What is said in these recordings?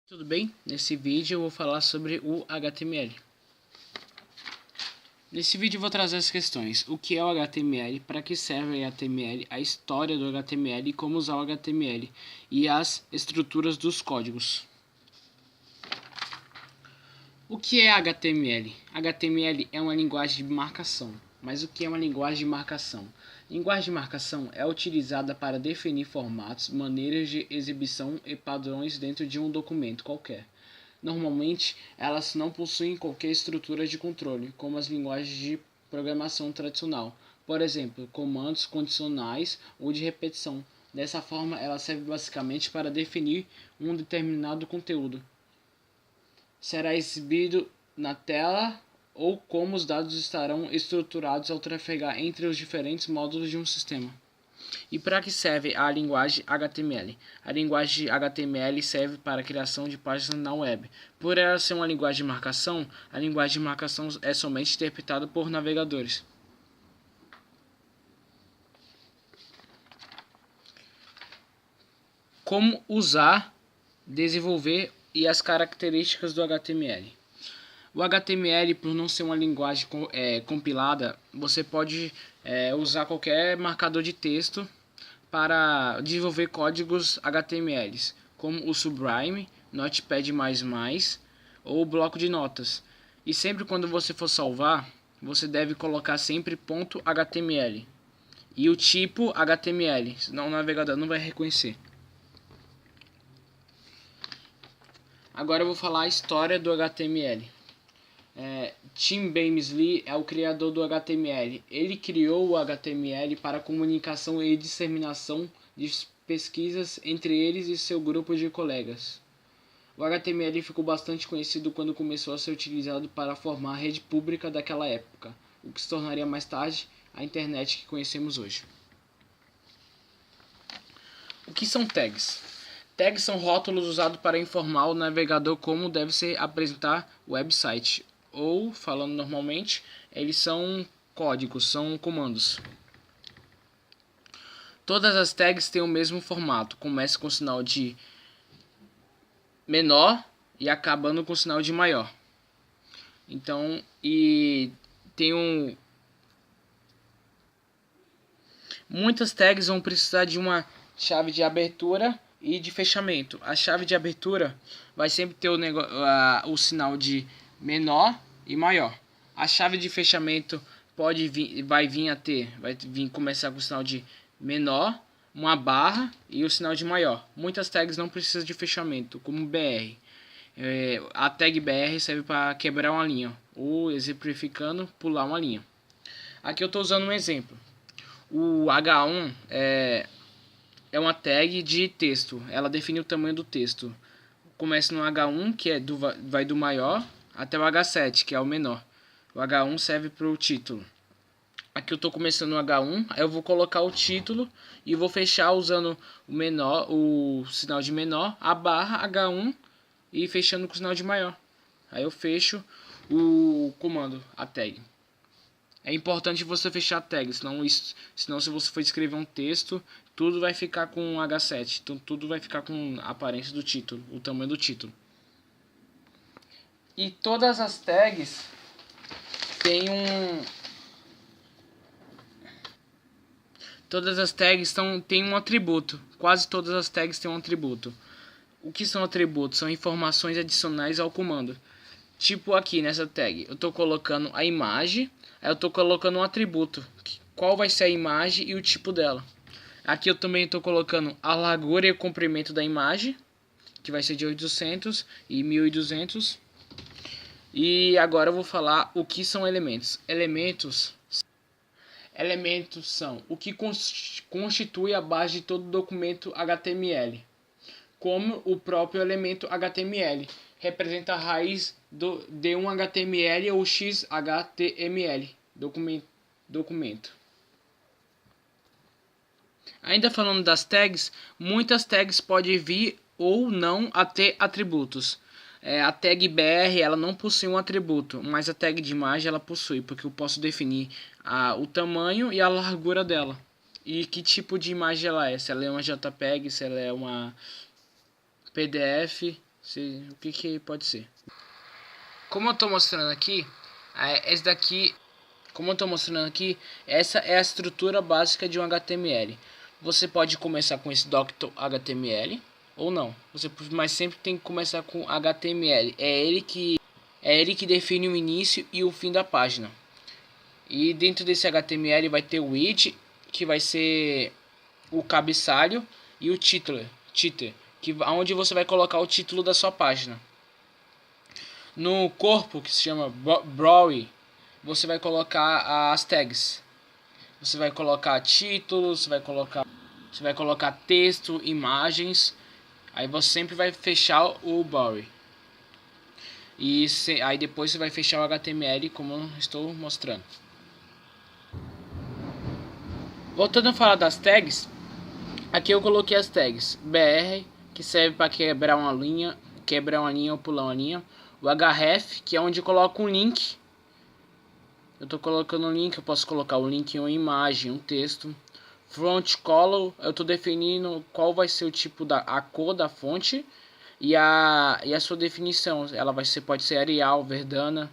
Tudo bem? Nesse vídeo eu vou falar sobre o HTML. Nesse vídeo eu vou trazer as questões: o que é o HTML, para que serve o HTML, a história do HTML e como usar o HTML e as estruturas dos códigos. O que é HTML? HTML é uma linguagem de marcação. Mas o que é uma linguagem de marcação? Linguagem de marcação é utilizada para definir formatos, maneiras de exibição e padrões dentro de um documento qualquer. Normalmente, elas não possuem qualquer estrutura de controle, como as linguagens de programação tradicional, por exemplo, comandos condicionais ou de repetição. Dessa forma, ela serve basicamente para definir um determinado conteúdo. Será exibido na tela ou como os dados estarão estruturados ao trafegar entre os diferentes módulos de um sistema. E para que serve a linguagem HTML? A linguagem HTML serve para a criação de páginas na web. Por ela ser uma linguagem de marcação, a linguagem de marcação é somente interpretada por navegadores. Como usar, desenvolver e as características do HTML. O HTML, por não ser uma linguagem compilada, você pode usar qualquer marcador de texto para desenvolver códigos HTML, como o Sublime, Notepad++ ou bloco de notas. E sempre quando você for salvar, você deve colocar sempre .html e o tipo HTML, senão o navegador não vai reconhecer. Agora eu vou falar a história do HTML. Tim Berners-Lee é o criador do HTML. Ele criou o HTML para comunicação e disseminação de pesquisas entre eles e seu grupo de colegas. O HTML ficou bastante conhecido quando começou a ser utilizado para formar a rede pública daquela época, o que se tornaria mais tarde a internet que conhecemos hoje. O que são tags? Tags são rótulos usados para informar o navegador como deve se apresentar o website. Ou, falando normalmente, eles são códigos, são comandos. Todas as tags têm o mesmo formato. Começa com o sinal de menor e acabando com o sinal de maior. Então, muitas tags vão precisar de uma chave de abertura e de fechamento. A chave de abertura vai sempre ter o sinal de menor e maior. A chave de fechamento vai vir começar com o sinal de menor, uma barra e o sinal de maior. Muitas tags não precisam de fechamento, como BR. A tag BR serve para quebrar uma linha, ou exemplificando, pular uma linha. Aqui eu estou usando um exemplo. O H1 é uma tag de texto. Ela define o tamanho do texto. Começa no H1, que vai do maior, até o H7, que é o menor. O H1 serve para o título. Aqui eu estou começando no H1, aí eu vou colocar o título e vou fechar usando o sinal de menor, a barra H1 e fechando com o sinal de maior. Aí eu fecho o comando, a tag. É importante você fechar a tag, senão se você for escrever um texto, tudo vai ficar com H7, então tudo vai ficar com a aparência do título, o tamanho do título. E todas as tags têm um atributo. Quase todas as tags têm um atributo. O que são atributos? São informações adicionais ao comando. Tipo aqui nessa tag, eu estou colocando a imagem, aí eu estou colocando um atributo. Qual vai ser a imagem e o tipo dela. Aqui eu também estou colocando a largura e o comprimento da imagem, que vai ser de 800 e 1200. E agora eu vou falar o que são elementos. Elementos são o que constitui a base de todo documento HTML, como o próprio elemento HTML representa a raiz de um HTML ou XHTML, documento. Ainda falando das tags, muitas tags podem vir ou não a ter atributos. A tag BR ela não possui um atributo, mas a tag de imagem ela possui, porque eu posso definir o tamanho e a largura dela. E que tipo de imagem ela é, se ela é uma JPEG, se ela é uma PDF, O que pode ser. Como eu estou mostrando aqui, esse daqui, como eu estou mostrando aqui, essa é a estrutura básica de um HTML. Você pode começar com esse Doctor HTML ou não. Mas sempre tem que começar com HTML. É ele que define o início e o fim da página. E dentro desse HTML vai ter o id, que vai ser o cabeçalho, e o title, que onde você vai colocar o título da sua página. No corpo, que se chama body, você vai colocar as tags. Você vai colocar título, você vai colocar texto, imagens. Aí você sempre vai fechar o body. Aí depois você vai fechar o HTML, como eu estou mostrando. Voltando a falar das tags, aqui eu coloquei as tags BR, que serve para quebrar uma linha ou pular uma linha. O href, que é onde eu coloco um link. Eu estou colocando um link, eu posso colocar o link em uma imagem, um texto. Font color, eu estou definindo qual vai ser o tipo a cor da fonte e a sua definição. Ela pode ser Arial, Verdana.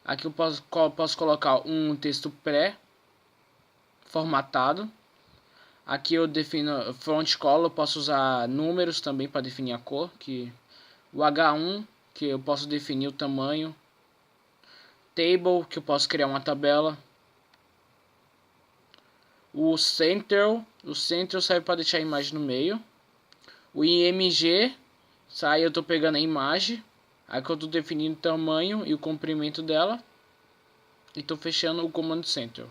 Aqui eu posso colocar um texto pré-formatado. Aqui eu defino font color, eu posso usar números também para definir a cor. O H1, que eu posso definir o tamanho. Table, que eu posso criar uma tabela. O center serve para deixar a imagem no meio. O img, aí eu estou pegando a imagem. Aqui eu estou definindo o tamanho e o comprimento dela. E estou fechando o comando center.